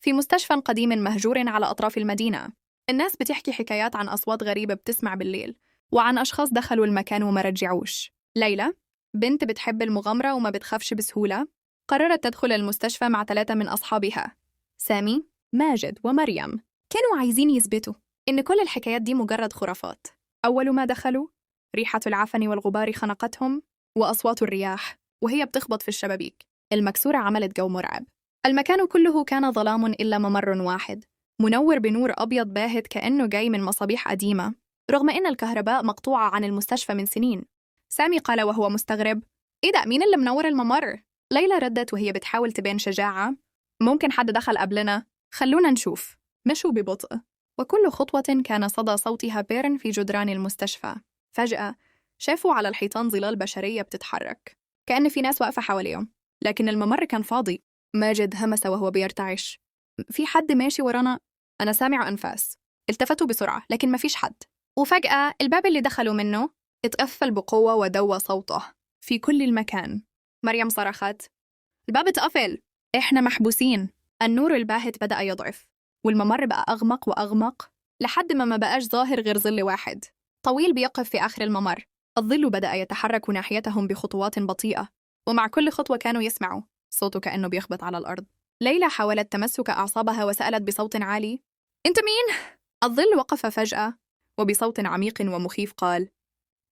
في مستشفى قديم مهجور على أطراف المدينة. الناس بتحكي حكايات عن أصوات غريبة بتسمع بالليل، وعن أشخاص دخلوا المكان وما رجعوش. ليلى، بنت بتحب المغامرة وما بتخافش بسهولة، قررت تدخل المستشفى مع 3 من أصحابها: سامي، ماجد، ومريم. كانوا عايزين يثبتوا إن كل الحكايات دي مجرد خرافات. أول ما دخلوا، ريحة العفن والغبار خنقتهم، وأصوات الرياح وهي بتخبط في الشبابيك المكسورة عملت جو مرعب. المكان كله كان ظلام إلا ممر واحد، منور بنور أبيض باهت كأنه جاي من مصابيح قديمة، رغم إن الكهرباء مقطوعة عن المستشفى من سنين. سامي قال وهو مستغرب: إيه ده؟ مين اللي منور الممر؟ ليلى ردت وهي بتحاول تبين شجاعة: ممكن حد دخل قبلنا، خلونا نشوف. مشوا ببطء، وكل خطوة كان صدى صوتها بيرن في جدران المستشفى. فجأة شافوا على الحيطان ظلال بشرية بتتحرك، كأن في ناس واقفة حواليهم، لكن الممر كان فاضي. ماجد همس وهو بيرتعش: في حد ماشي ورانا، أنا سامع أنفاس. التفتوا بسرعة لكن ما فيش حد. وفجأة الباب اللي دخلوا منه اتقفل بقوة ودوى صوته في كل المكان. مريم صرخت: الباب اتقفل، إحنا محبوسين. النور الباهت بدأ يضعف، والممر بقى أغمق وأغمق لحد ما بقاش ظاهر غير ظل واحد طويل بيقف في آخر الممر. الظل بدأ يتحرك ناحيتهم بخطوات بطيئة، ومع كل خطوة كانوا يسمعوا صوته كأنه بيخبط على الأرض. ليلى حاولت تمسك أعصابها وسألت بصوت عالي: أنت مين؟ الظل وقف فجأة، وبصوت عميق ومخيف قال: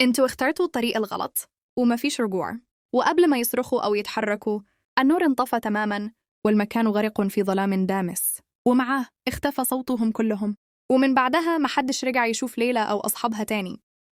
أنتوا اخترتوا الطريق الغلط، وما فيش رجوع. وقبل ما يصرخوا أو يتحركوا، النور انطفى تماماً، والمكان غرق في ظلام دامس، ومعه اختفى صوتهم كلهم. ومن بعدها محدش رجع يشوف ليلى أو أصحابها تاني.